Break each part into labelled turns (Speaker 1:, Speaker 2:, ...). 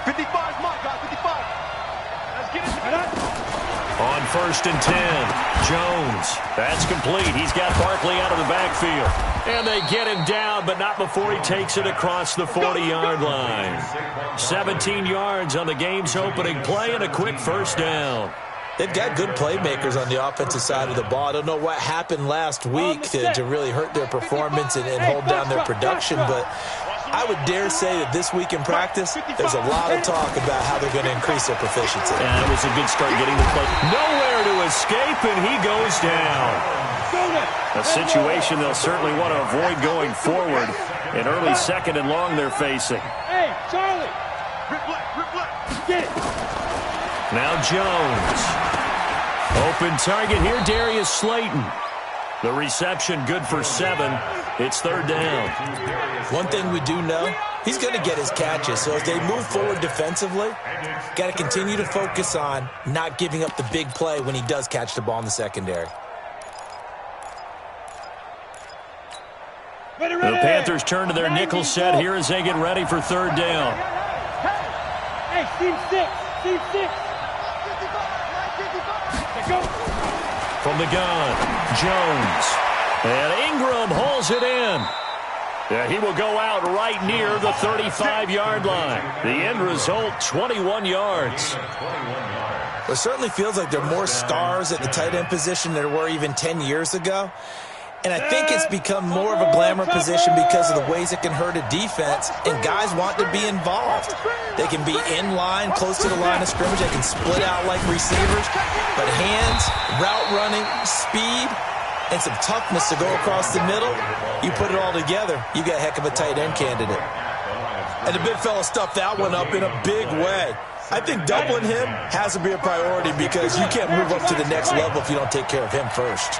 Speaker 1: 55 is my guy, 55. Let's get it.
Speaker 2: On 1st and 10, Jones. That's complete. He's got Barkley out of the backfield. And they get him down, but not before he takes it across the 40-yard line. 17 yards on the game's opening play and a quick first down.
Speaker 3: They've got good playmakers on the offensive side of the ball. I don't know what happened last week to really hurt their performance and hold down their production, but I would dare say that this week in practice, there's a lot of talk about how they're going to increase their proficiency.
Speaker 2: And it was a good start getting the play. Nowhere to escape, and he goes down. A situation they'll certainly want to avoid going forward. An early 2nd and long they're facing.
Speaker 1: Hey, Charlie. Rip left. Get it.
Speaker 2: Now Jones. Open target here, Darius Slayton. The reception good for 7. It's 3rd down.
Speaker 3: One thing we do know, he's going to get his catches. So as they move forward defensively, got to continue to focus on not giving up the big play when he does catch the ball in the secondary.
Speaker 2: The Panthers turn to their nickel set here as they get ready for 3rd down.
Speaker 1: Hey, Team 6.
Speaker 2: From the gun, Jones. And Ingram hauls it in. Yeah, he will go out right near the 35-yard line. The end result, 21 yards.
Speaker 3: Well, it certainly feels like there are more stars at the tight end position than there were even 10 years ago. And I think it's become more of a glamour position because of the ways it can hurt a defense, and guys want to be involved. They can be in line, close to the line of scrimmage. They can split out like receivers. But hands, route running, speed, and some toughness to go across the middle, you put it all together, you got a heck of a tight end candidate. And the big fella stuffed that one up in a big way. I think doubling him has to be a priority because you can't move up to the next level if you don't take care of him first.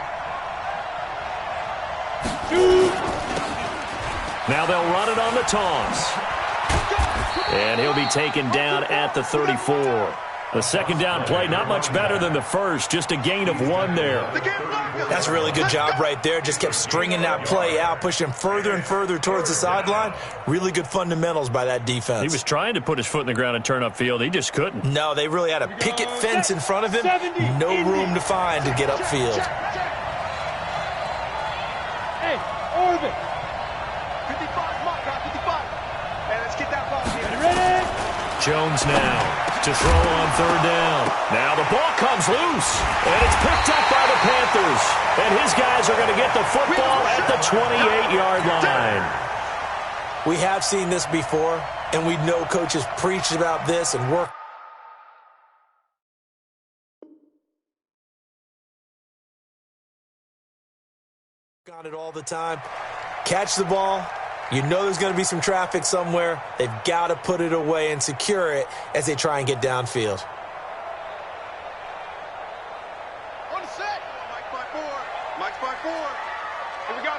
Speaker 2: Now they'll run it on the toss. And he'll be taken down at the 34. The 2nd down play, not much better than the first, just a gain of 1 there.
Speaker 3: That's a really good job right there. Just kept stringing that play out, pushing him further and further towards the sideline. Really good fundamentals by that defense.
Speaker 2: He was trying to put his foot in the ground and turn upfield. He just couldn't.
Speaker 3: No, they really had a picket fence in front of him. No room to find to get upfield.
Speaker 1: Hey, Orbit. 55, my guy, 55. Hey, let's get that ball here. Ready?
Speaker 2: Jones now to throw on 3rd down. Now the ball comes loose, and it's picked up by the Panthers. And his guys are going to get the football at the 28-yard line.
Speaker 3: We have seen this before, and we know coaches preach about this and work on it all the time. Catch the ball. You know there's going to be some traffic somewhere. They've got to put it away and secure it as they try and get downfield.
Speaker 1: On the set. Mike's by 4. Mike's by 4. Here we go.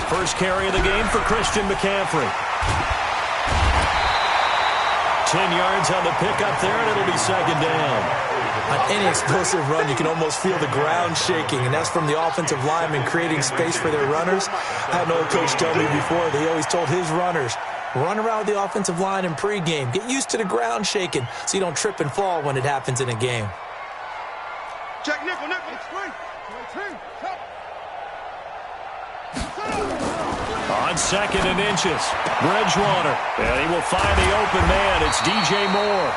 Speaker 2: First carry of the game for Christian McCaffrey. 10 yards on the pickup there, and it'll be 2nd down.
Speaker 3: On any explosive run, you can almost feel the ground shaking, and that's from the offensive linemen creating space for their runners. I had an old coach tell me before, they always told his runners, run around the offensive line in pregame. Get used to the ground shaking so you don't trip and fall when it happens in a game.
Speaker 1: Check nickel.
Speaker 2: On 2nd and inches, Bridgewater. And he will find the open man. It's DJ Moore.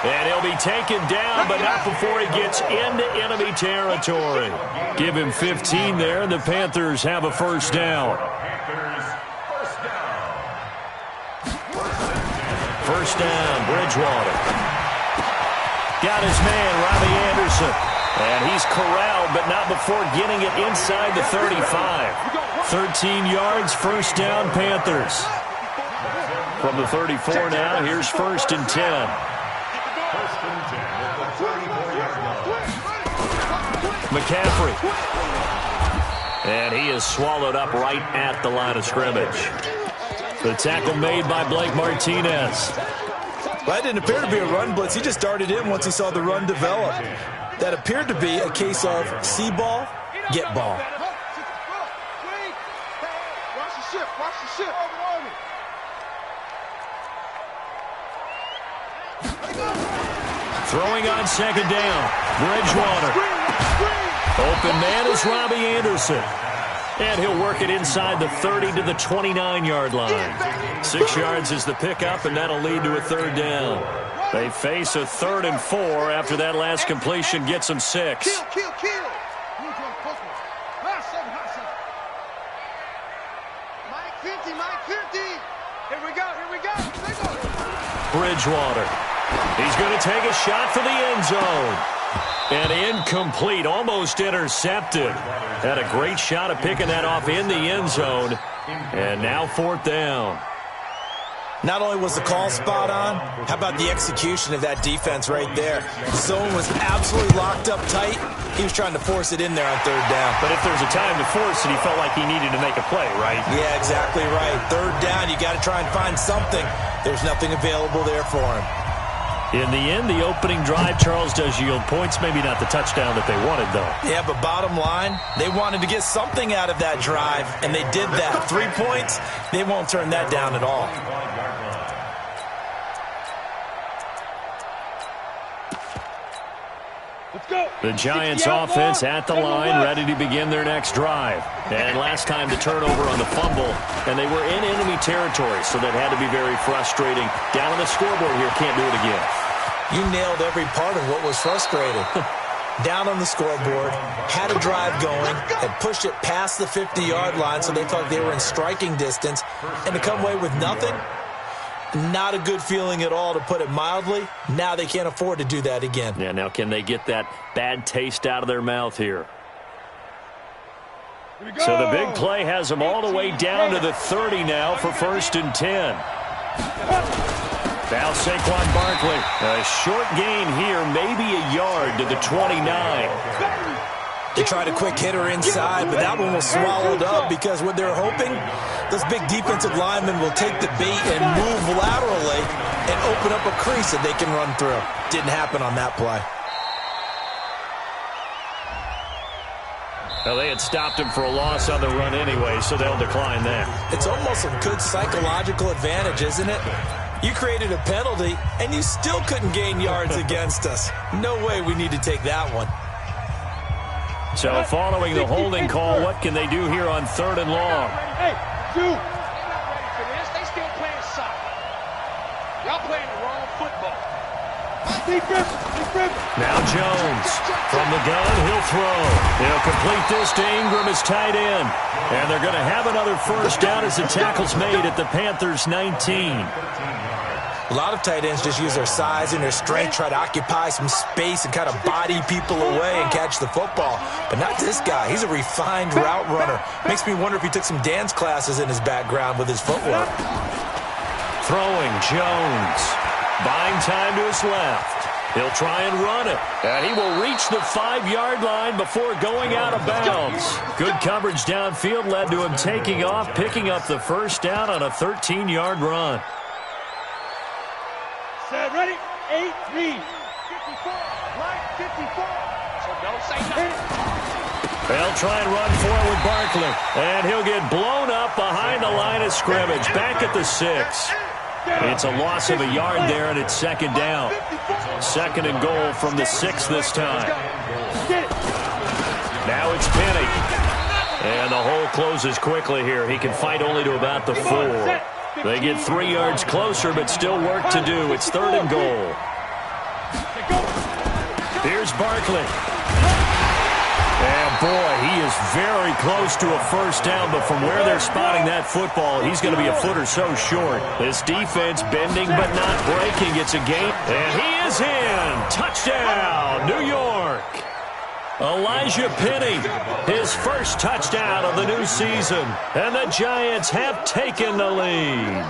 Speaker 2: And he'll be taken down, but not before he gets into enemy territory. Give him 15 there, and the Panthers have a 1st down. 1st down, Bridgewater. Got his man, Robbie Anderson. And he's corralled, but not before getting it inside the 35. 13 yards, 1st down, Panthers. From the 34 now, here's 1st and 10. McCaffrey. And he is swallowed up right at the line of scrimmage. The tackle made by Blake Martinez.
Speaker 3: Well, that didn't appear to be a run blitz. He just darted in once he saw the run develop. That appeared to be a case of see ball, get ball.
Speaker 1: shift. Watch the shift.
Speaker 2: Throwing on second down. Bridgewater. Open man is Robbie Anderson. And he'll work it inside the 30 to the 29-yard line. 6 yards is the pickup, and that'll lead to a third down. They face a 3rd and 4 after that last completion gets them 6.
Speaker 1: Kill. Mike 50. Here we go.
Speaker 2: Bridgewater. He's going to take a shot for the end zone. And incomplete, almost intercepted. Had a great shot at picking that off in the end zone. And now 4th down.
Speaker 3: Not only was the call spot on, how about the execution of that defense right there? The zone was absolutely locked up tight. He was trying to force it in there on 3rd down.
Speaker 2: But if there's a time to force it, he felt like he needed to make a play, right?
Speaker 3: Yeah, exactly right. 3rd down, you got to try and find something. There's nothing available there for him.
Speaker 2: In the end, the opening drive, Charles, does yield points. Maybe not the touchdown that they wanted, though.
Speaker 3: Yeah, but bottom line, they wanted to get something out of that drive, and they did that. 3 points, they won't turn that down at all.
Speaker 2: The Giants offense at the line, ready to begin their next drive. And last time the turnover on the fumble, and they were in enemy territory, so that had to be very frustrating. Down on the scoreboard here, can't do it again.
Speaker 3: You nailed every part of what was frustrating. Down on the scoreboard, had a drive going, had pushed it past the 50-yard line, so they thought they were in striking distance, and to come away with nothing, not a good feeling at all, to put it mildly. Now they can't afford to do that again.
Speaker 2: Yeah, now can they get that bad taste out of their mouth here? So the big play has them all the way down to the 30 now for 1st and 10. Now Saquon Barkley. A short gain here, maybe a yard to the 29.
Speaker 3: They tried a quick hitter inside, but that one was swallowed up because what they're hoping, those big defensive linemen will take the bait and move laterally and open up a crease that they can run through. Didn't happen on that play.
Speaker 2: Well, they had stopped him for a loss on the run anyway, so they'll decline that.
Speaker 3: It's almost a good psychological advantage, isn't it? You created a penalty, and you still couldn't gain yards against us. No way we need to take that one.
Speaker 2: So following the holding call, what can they do here on 3rd and long?
Speaker 1: Hey, dude. They're not ready for this. They still playing soccer. Y'all playing the wrong football.
Speaker 2: Now Jones. From the gun, he'll throw. He'll complete this to Ingram as tight end. And they're going to have another 1st down as the tackle's made at the Panthers' 19.
Speaker 3: A lot of tight ends just use their size and their strength, try to occupy some space and kind of body people away and catch the football. But not this guy. He's a refined route runner. Makes me wonder if he took some dance classes in his background with his footwork.
Speaker 2: Throwing Jones. Buying time to his left. He'll try and run it. And he will reach the 5-yard line before going out of bounds. Good coverage downfield led to him taking off, picking up the 1st down on a 13-yard run.
Speaker 1: Ready? 8, read. 54. Line 54. So don't say nothing.
Speaker 2: They'll try and run forward Barkley. And he'll get blown up behind the line of scrimmage. Back at the 6. It's a loss of a yard there, and it's 2nd down. 2nd and goal from the 6 this time. Now it's Penny. And the hole closes quickly here. He can fight only to about the 4. They get 3 yards closer, but still work to do. It's 3rd and goal. Here's Barkley. And, boy, he is very close to a 1st down, but from where they're spotting that football, he's going to be a foot or so short. This defense bending but not breaking. It's a game. And he is in. Touchdown, New York. Elijah Penny, his 1st touchdown of the new season. And the Giants have taken the lead.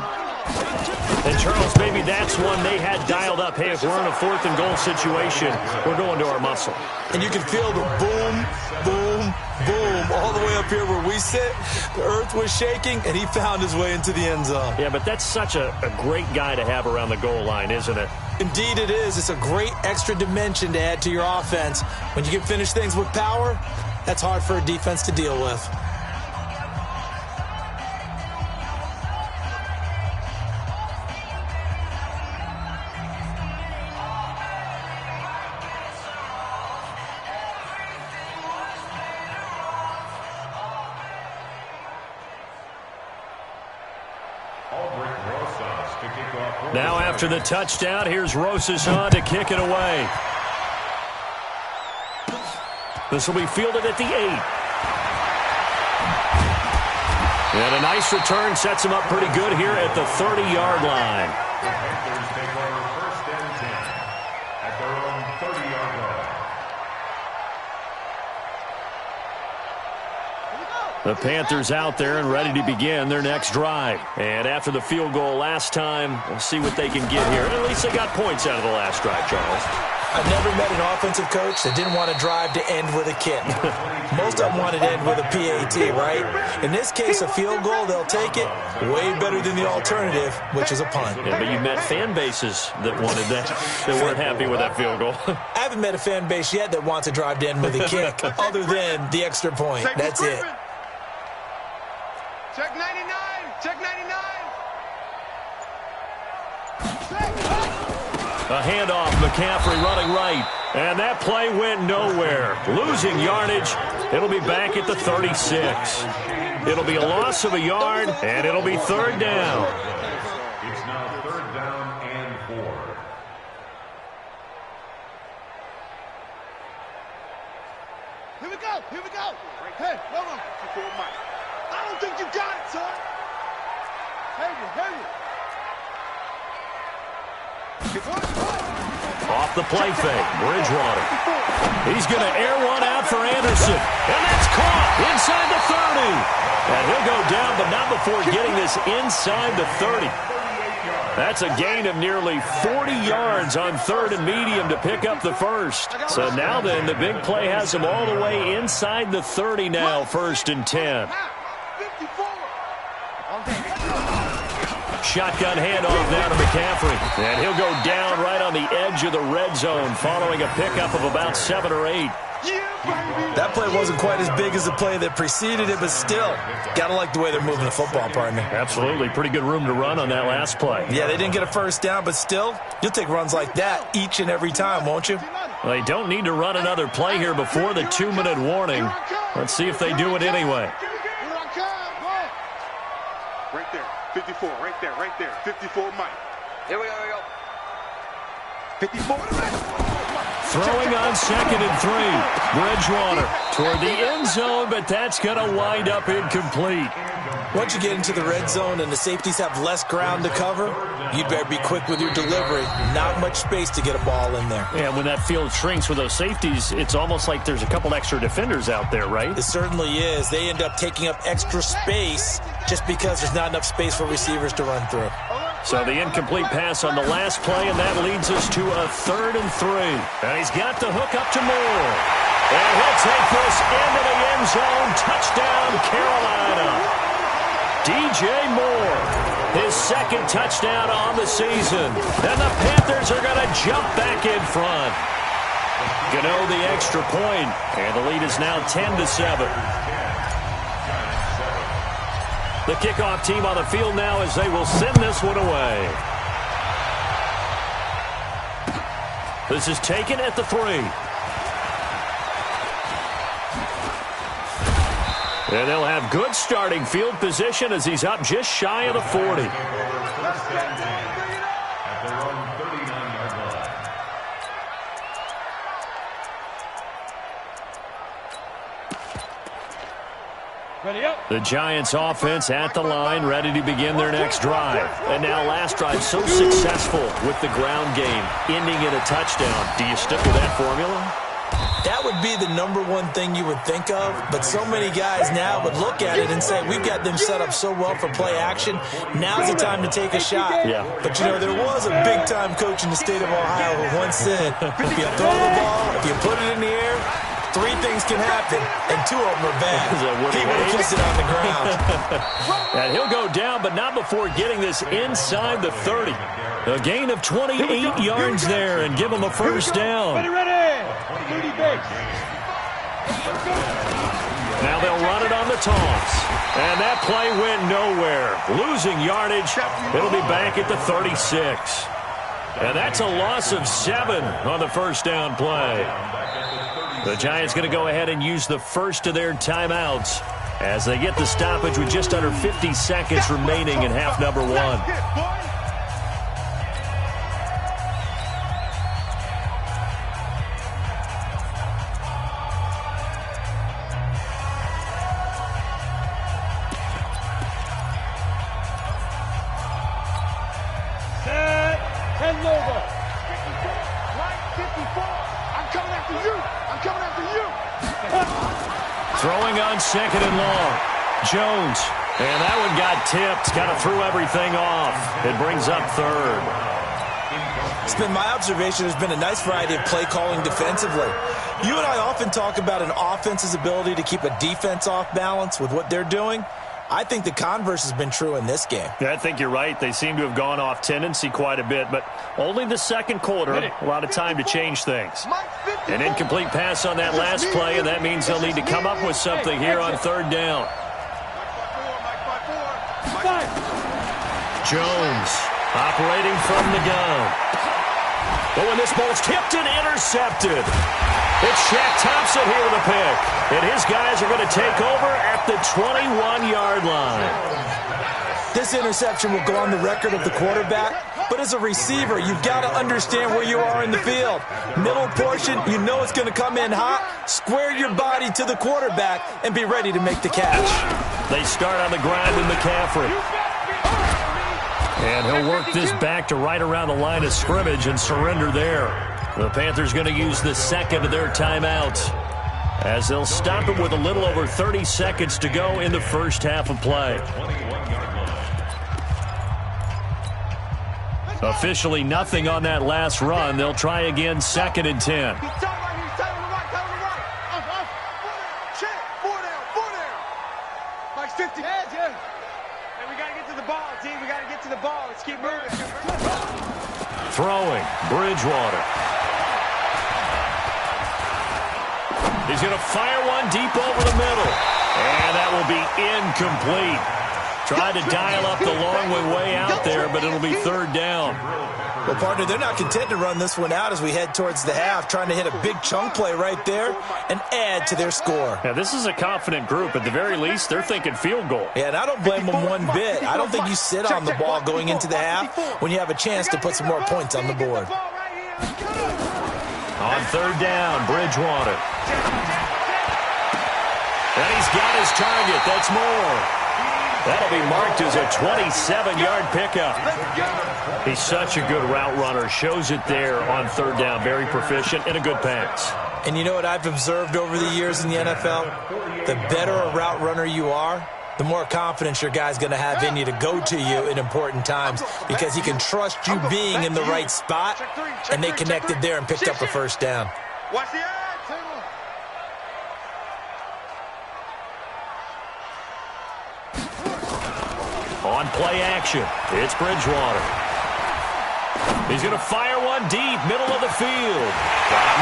Speaker 2: And, Charles, maybe that's one they had dialed up. Hey, if we're in a 4th and goal situation, we're going to our muscle.
Speaker 3: And you can feel the boom, boom, boom all the way up here where we sit. The earth was shaking, and he found his way into the end zone.
Speaker 2: Yeah, but that's such a great guy to have around the goal line, isn't it?
Speaker 3: Indeed it is. It's a great extra dimension to add to your offense. When you can finish things with power, that's hard for a defense to deal with.
Speaker 2: Now after the touchdown, here's Rosas on to kick it away. This will be fielded at the 8. And a nice return sets him up pretty good here at the 30-yard line. The Panthers out there and ready to begin their next drive. And after the field goal last time, we'll see what they can get here. At least they got points out of the last drive, Charles.
Speaker 3: I've never met an offensive coach that didn't want to drive to end with a kick. Most of them wanted to end with a PAT, right? In this case, a field goal, they'll take it. Way better than the alternative, which is a punt.
Speaker 2: Yeah, but you met fan bases that wanted that, that weren't happy with that field goal.
Speaker 3: I haven't met a fan base yet that wants to drive to end with a kick, other than the extra point. That's it.
Speaker 1: Check 99! Check 99!
Speaker 2: A handoff, McCaffrey running right. And that play went nowhere. Losing yardage. It'll be back at the 36. It'll be a loss of a yard, and it'll be third down.
Speaker 4: It's now third down and 4.
Speaker 1: Here we go! Here we go! Hey, hold on. I don't think you got it, son. Heavy.
Speaker 2: Off the play fake, Bridgewater. He's going to air one out for Anderson. And that's caught inside the 30. And he'll go down, but not before getting this inside the 30. That's a gain of nearly 40 yards on third and medium to pick up the first. So now then, the big play has him all the way inside the 30 now, 1st and 10. Shotgun handoff now to McCaffrey. And he'll go down right on the edge of the red zone following a pickup of about 7 or 8.
Speaker 3: That play wasn't quite as big as the play that preceded it, but still, got to like the way they're moving the football, partner.
Speaker 2: Absolutely. Pretty good room to run on that last play.
Speaker 3: Yeah, they didn't get a first down, but still, you'll take runs like that each and every time, won't you?
Speaker 2: Well, they don't need to run another play here before the 2-minute warning. Let's see if they do it anyway.
Speaker 1: Right there. 54, right there. 54, Mike. Here we go. 54.
Speaker 2: Throwing on 2nd and 3. Bridgewater toward the end zone, but that's going to wind up incomplete.
Speaker 3: Once you get into the red zone and the safeties have less ground to cover, you'd better be quick with your delivery. Not much space to get a ball in there.
Speaker 2: Yeah, when that field shrinks with those safeties, it's almost like there's a couple extra defenders out there, right?
Speaker 3: It certainly is. They end up taking up extra space just because there's not enough space for receivers to run through.
Speaker 2: So the incomplete pass on the last play, and that leads us to a 3rd and 3. And he's got the hook up to Moore. And he'll take this into the end zone. Touchdown, Carolina. DJ Moore, his 2nd touchdown on the season. And the Panthers are going to jump back in front. Gano the extra point, and the lead is now 10-7. The kickoff team on the field now as they will send this one away. This is taken at the 3. And they'll have good starting field position as he's up just shy of the 40. The Giants offense at the line, ready to begin their next drive. And now last drive so successful with the ground game, ending in a touchdown. Do you stick with that formula?
Speaker 3: That would be the #1 thing you would think of, but so many guys now would look at it and say, we've got them set up so well for play action, now's the time to take a shot.
Speaker 2: Yeah.
Speaker 3: But, you know, there was a big-time coach in the state of Ohio who once said, if you throw the ball, if you put it in the air, 3 things can happen, and 2 of them are bad. He would have kissed it on the ground.
Speaker 2: And he'll go down, but not before getting this inside the 30. A gain of 28 yards there and give him a first down. Now they'll run it on the toss. And that play went nowhere. Losing yardage. It'll be back at the 36. And that's a loss of 7 on the first down play. The Giants going to go ahead and use the first of their timeouts as they get the stoppage with just under 50 seconds remaining in half number one. Throwing on second and long. Jones. And that one got tipped. Kind of threw everything off. It brings up third.
Speaker 3: It's been my observation there's been a nice variety of play calling defensively. You and I often talk about an offense's ability to keep a defense off balance with what they're doing. I think the converse has been true in this game.
Speaker 2: Yeah, I think you're right. They seem to have gone off tendency quite a bit, but only the second quarter. A lot of time to change things. An incomplete pass on that last play, and that means they'll need to come up with something here on third down. Jones operating from the gun. But when this ball's tipped and intercepted, it's Shaq Thompson here with a pick. And his guys are going to take over at the 21-yard line.
Speaker 3: This interception will go on the record of the quarterback, but as a receiver, you've got to understand where you are in the field. Middle portion, you know it's going to come in hot. Square your body to the quarterback and be ready to make the catch.
Speaker 2: They start on the ground with McCaffrey. And he'll work this back to right around the line of scrimmage and surrender there. The Panthers going to use the second of their timeouts, as they'll stop it with a little over 30 seconds to go in the first half of play. Officially nothing on that last run. They'll try again, second and 10. Throwing, Bridgewater. He's going to fire one deep over the middle. And that will be incomplete. Tried to dial up the long way out there, but it'll be third down.
Speaker 3: Well, partner, they're not content to run this one out as we head towards the half, trying to hit a big chunk play right there and add to their score.
Speaker 2: Yeah, this is a confident group. At the very least, they're thinking field goal.
Speaker 3: Yeah, and I don't blame them one bit. I don't think you sit on the ball going into the half when you have a chance to put some more points on the board.
Speaker 2: On third down, Bridgewater. And he's got his target. That's more. That'll be marked as a 27-yard pickup. He's such a good route runner. Shows it there on third down. Very proficient and a good pass.
Speaker 3: And you know what I've observed over the years in the NFL? The better a route runner you are, the more confidence your guy's going to have in you to go to you in important times, because he can trust you being in the right spot, and they connected there and picked up a first down.
Speaker 1: Watch the eye.
Speaker 2: On play action, it's Bridgewater. He's going to fire one deep, middle of the field.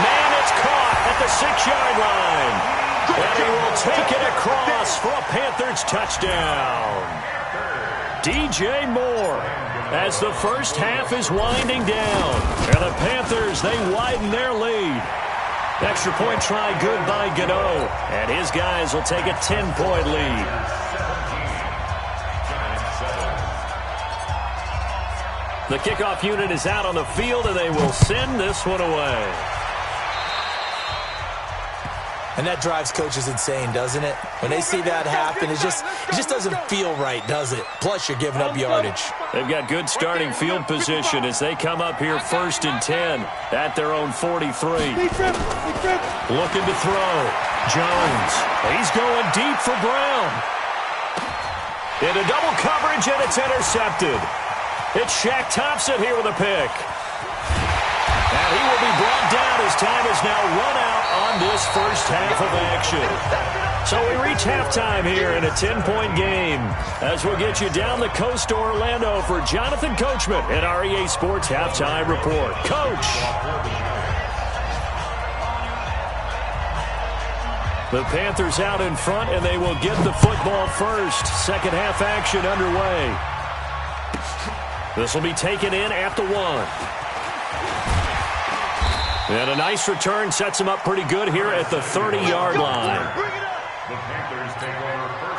Speaker 2: Man, it's caught at the 6-yard line. And he will take it across for a Panthers touchdown. DJ Moore, as the first half is winding down. And the Panthers, they widen their lead. Extra point try good by Gano. And his guys will take a 10-point lead. The kickoff unit is out on the field, and they will send this one away.
Speaker 3: And that drives coaches insane, doesn't it? When they see that happen, it just doesn't feel right, does it? Plus, you're giving up yardage.
Speaker 2: They've got good starting field position as they come up here first and 10 at their own 43. Looking to throw. Jones. He's going deep for Brown. Into double coverage, and it's intercepted. It's Shaq Thompson here with a pick. And he will be brought down as time is now run out on this first half of action. So we reach halftime here in a 10-point game, as we'll get you down the coast to Orlando for Jonathan Coachman at our EA Sports Halftime Report. Coach! The Panthers out in front, and they will get the football first. Second half action underway. This will be taken in at the 1. And a nice return sets him up pretty good here at the 30-yard line.
Speaker 4: The Panthers take over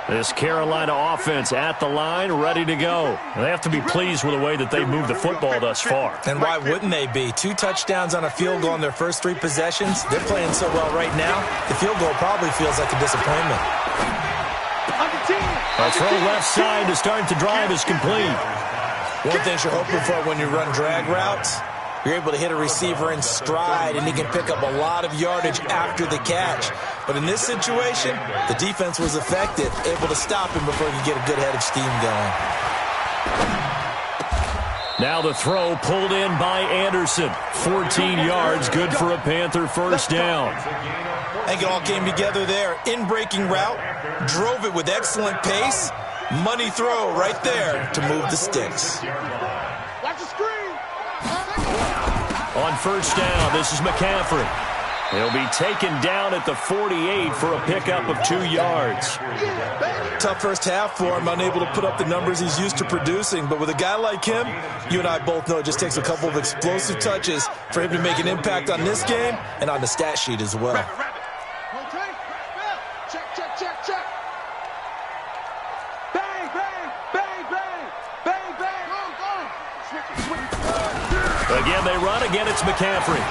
Speaker 2: This Carolina offense at the line, ready to go. They have to be pleased with the way that they've moved the football thus far.
Speaker 3: And why wouldn't they be? 2 touchdowns on a field goal in their first 3 possessions. They're playing so well right now, the field goal probably feels like a disappointment.
Speaker 2: A throw left side to start the drive is complete.
Speaker 3: One thing you're hoping for when you run drag routes, you're able to hit a receiver in stride, and he can pick up a lot of yardage after the catch. But in this situation, the defense was effective, able to stop him before he could get a good head of steam going.
Speaker 2: Now the throw pulled in by Anderson. 14 yards, good for a Panther first down.
Speaker 3: I think it all came together there. In-breaking route, drove it with excellent pace. Money throw right there to move the sticks.
Speaker 1: Watch the screen.
Speaker 2: On first down, this is McCaffrey. He'll be taken down at the 48 for a pickup of 2 yards.
Speaker 3: Tough first half for him, unable to put up the numbers he's used to producing. But with a guy like him, you and I both know it just takes a couple of explosive touches for him to make an impact on this game and on the stat sheet as well.
Speaker 1: Check. Bang, bang, bang, bang, bang, bang. Go.
Speaker 2: Again, they run. Again, it's McCaffrey.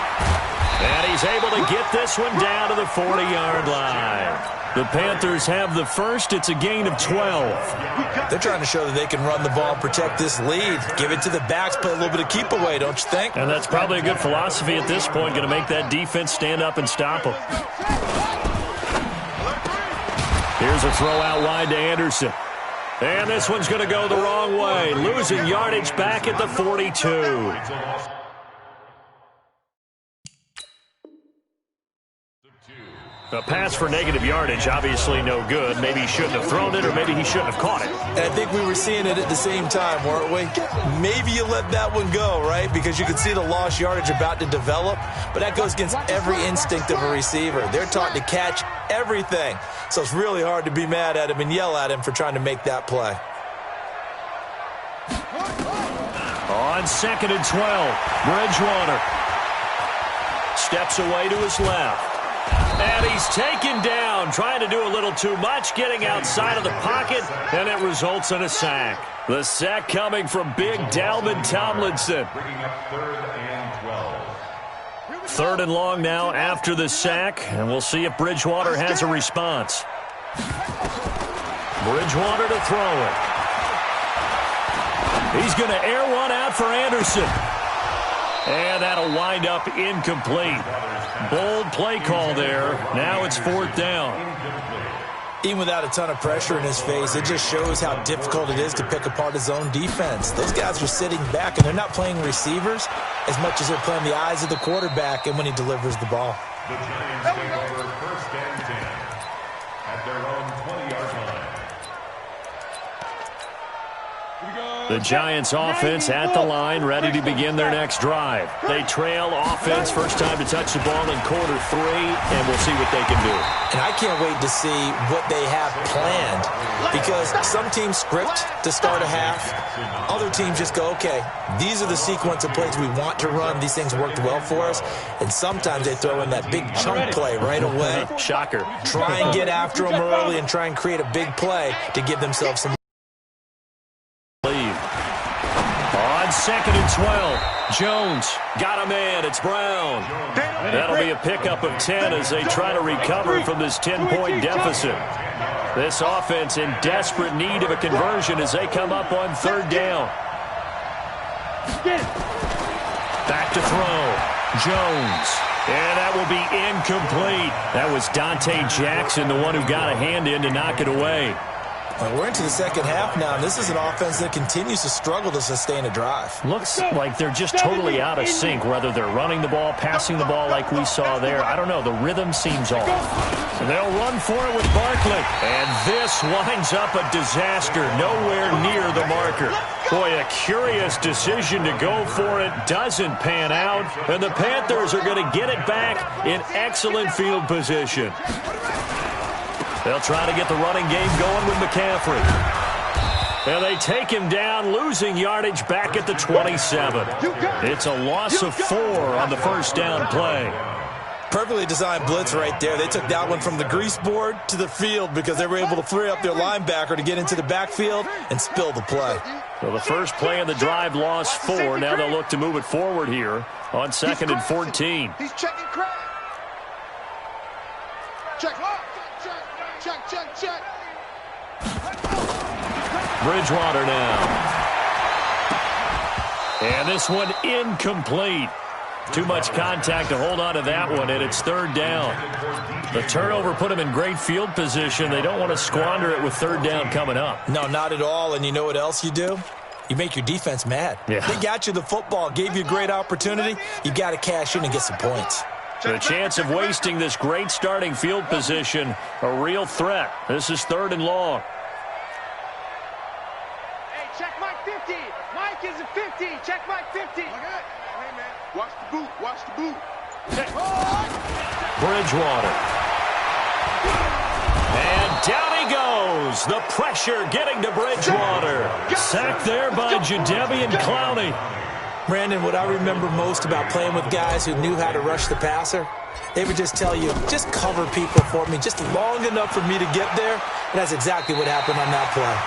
Speaker 2: And he's able to get this one down to the 40-yard line. The Panthers have the first. It's a gain of 12.
Speaker 3: They're trying to show that they can run the ball and protect this lead. Give it to the backs, play a little bit of keep away, don't you think?
Speaker 2: And that's probably a good philosophy at this point, going to make that defense stand up and stop them. Here's a throw out wide to Anderson. And this one's going to go the wrong way, losing yardage back at the 42. A pass for negative yardage, obviously no good. Maybe he shouldn't have thrown it, or maybe he shouldn't have caught it.
Speaker 3: And I think we were seeing it at the same time, weren't we? Maybe you let that one go, right? Because you can see the lost yardage about to develop. But that goes against every instinct of a receiver. They're taught to catch everything. So it's really hard to be mad at him and yell at him for trying to make that play.
Speaker 2: On 2nd and 12, Bridgewater steps away to his left. And he's taken down, trying to do a little too much, getting outside of the pocket, and it results in a sack. The sack coming from big Dalvin Tomlinson.
Speaker 4: Bringing up 3rd and 12.
Speaker 2: 3rd and long now after the sack, and we'll see if Bridgewater has a response. Bridgewater to throw it. He's going to air one out for Anderson. And that'll wind up incomplete. Bold play call there. Now it's 4th down.
Speaker 3: Even without a ton of pressure in his face, it just shows how difficult it is to pick apart his own defense. Those guys are sitting back, and they're not playing receivers as much as they're playing the eyes of the quarterback and when he delivers the ball.
Speaker 4: The Giants take over 1st and 10 at their own 20-yard line.
Speaker 2: The Giants offense at the line, ready to begin their next drive. They trail offense, first time to touch the ball in quarter 3, and we'll see what they can do.
Speaker 3: And I can't wait to see what they have planned, because some teams script to start a half. Other teams just go, okay, these are the sequence of plays we want to run. These things worked well for us. And sometimes they throw in that big chunk play right away.
Speaker 2: Shocker.
Speaker 3: Try and get after them early and try and create a big play to give themselves some
Speaker 2: lead. On 2nd and 12, Jones got a man. It's Brown. That'll be a pickup of 10 as they try to recover from this 10-point deficit. This offense in desperate need of a conversion as they come up on 3rd down. Back to throw. Jones. And that will be incomplete. That was Dante Jackson, the one who got a hand in to knock it away.
Speaker 3: We're into the second half now, and this is an offense that continues to struggle to sustain a drive.
Speaker 2: Looks like they're just totally out of sync, whether they're running the ball, passing the ball like we saw there. I don't know. The rhythm seems off. And they'll run for it with Barkley. And this winds up a disaster, nowhere near the marker. Boy, a curious decision to go for it. Doesn't pan out. And the Panthers are going to get it back in excellent field position. They'll try to get the running game going with McCaffrey. And they take him down, losing yardage back at the 27. It's a loss of 4 on the first down play.
Speaker 3: Perfectly designed blitz right there. They took that one from the grease board to the field because they were able to free up their linebacker to get into the backfield and spill the play.
Speaker 2: Well, the first play of the drive lost 4. Now they'll look to move it forward here on 2nd and 14.
Speaker 1: He's checking crap. Check. Check.
Speaker 2: Bridgewater now. And this one incomplete. Too much contact to hold on to that one, and it's 3rd down. The turnover put them in great field position. They don't want to squander it with 3rd down coming up.
Speaker 3: No, not at all. And you know what else you do? You make your defense mad.
Speaker 2: Yeah.
Speaker 3: They got you the football, gave you a great opportunity. You got to cash in and get some points.
Speaker 2: The chance of wasting this great starting field position, a real threat. This is 3rd and long.
Speaker 1: Hey, check Mike 50. Mike is a 50. Check Mike 50. Okay. Hey, man. Watch the boot. Watch the boot.
Speaker 2: Bridgewater. And down he goes. The pressure getting to Bridgewater. Sacked there by Jadeveon Clowney.
Speaker 3: Brandon, what I remember most about playing with guys who knew how to rush the passer, they would just tell you, just cover people for me, just long enough for me to get there. And that's exactly what happened on that play.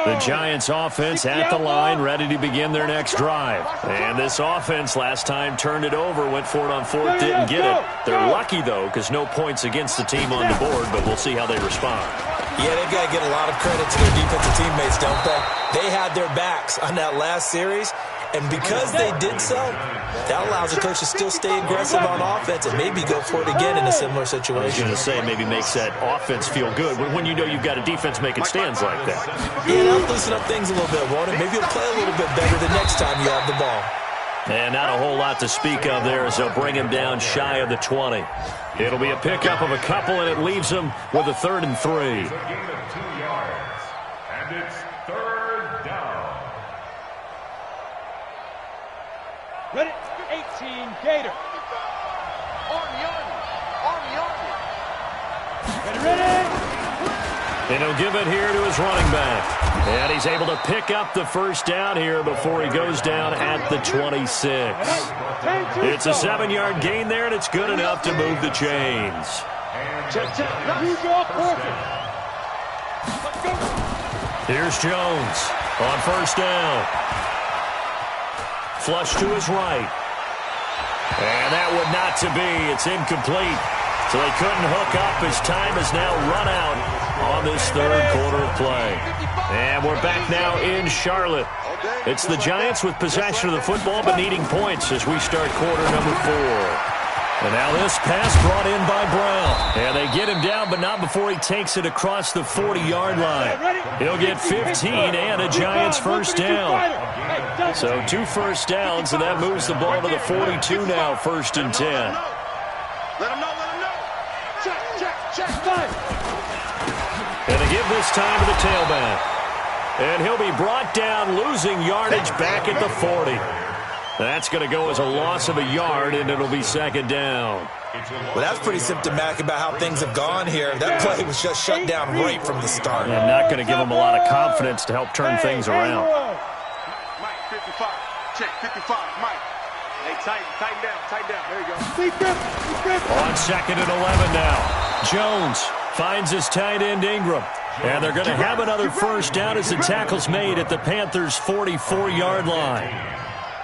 Speaker 2: The Giants offense at the line, ready to begin their next drive. And this offense last time turned it over, went for it on 4th, didn't get it. They're lucky, though, because no points against the team on the board, but we'll see how they respond.
Speaker 3: Yeah, they've got to get a lot of credit to their defensive teammates, don't they? They had their backs on that last series, and because they did so, that allows the coach to still stay aggressive on offense and maybe go for it again in a similar situation.
Speaker 2: I was going to say, maybe makes that offense feel good when you know you've got a defense making stands like that.
Speaker 3: Yeah, that'll loosen up things a little bit, won't it? Maybe you'll play a little bit better the next time you have the ball.
Speaker 2: And not a whole lot to speak of there as they'll bring him down shy of the 20. It'll be a pickup of a couple, and it leaves him with a 3rd and 3.
Speaker 4: It's a gain of 2 yards, and it's 3rd down.
Speaker 1: Ready? 18, Gator. Army. Ready?
Speaker 2: And he'll give it here to his running back. And he's able to pick up the first down here before he goes down at the 26. It's a 7-yard gain there, and it's good enough to move the chains.
Speaker 1: Check. You go perfect.
Speaker 2: Here's Jones on 1st down. Flush to his right. And that would not to be. It's incomplete. So they couldn't hook up. His time is now run out on this 3rd quarter of play. And we're back now in Charlotte. It's the Giants with possession of the football but needing points as we start quarter number 4. And now this pass brought in by Brown. And they get him down, but not before he takes it across the 40-yard line. He'll get 15 and a Giants first down. So 2 first downs, and that moves the ball to the 42 now, 1st and 10.
Speaker 1: Let him know. Check.
Speaker 2: And they give this time to the tailback. And he'll be brought down, losing yardage back at the 40. That's going to go as a loss of a yard, and it'll be 2nd down.
Speaker 3: Well, that's pretty symptomatic about how things have gone here. That play was just shut down right from the start.
Speaker 2: And not going to give them a lot of confidence to help turn things around.
Speaker 1: Mike, 55. Check, 55. Mike. Hey, tighten down. There you go.
Speaker 2: On 2nd and 11 now. Jones finds his tight end Ingram. And they're going to have another first down as the tackle's made at the Panthers' 44-yard line.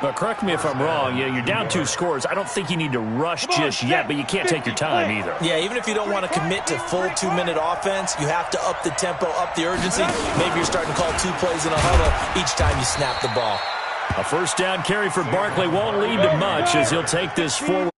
Speaker 2: But correct me if I'm wrong, you're down 2 scores. I don't think you need to rush just yet, but you can't take your time either.
Speaker 3: Yeah, even if you don't want to commit to full 2-minute offense, you have to up the tempo, up the urgency. Maybe you're starting to call 2 plays in a huddle each time you snap the ball.
Speaker 2: A first down carry for Barkley won't lead to much as he'll take this forward.